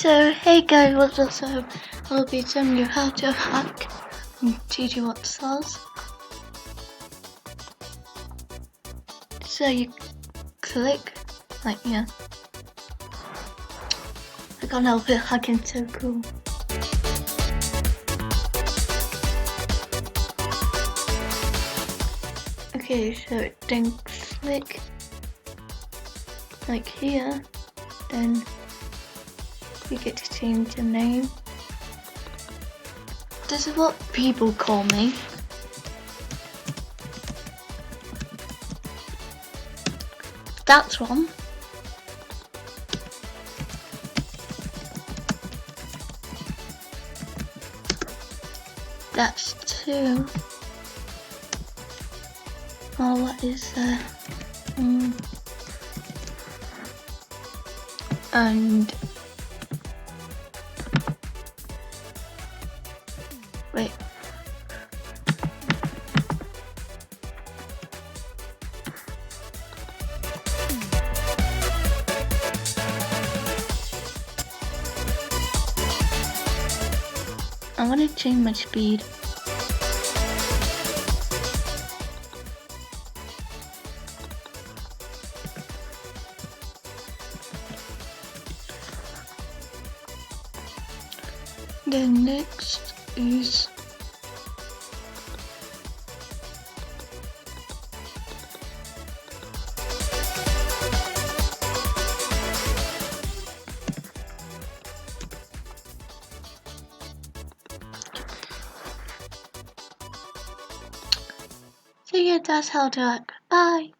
So hey guys, what's up? So I'll be showing you how to hack GG Stars. So you click like here. I can't help it, hacking so cool. Okay, so then click like here, then you get to change your name. This is what people call me. That's one. That's two. Oh, what is there? And wait. I want to change my speed. Then next is so yeah, that's how to hack. Bye.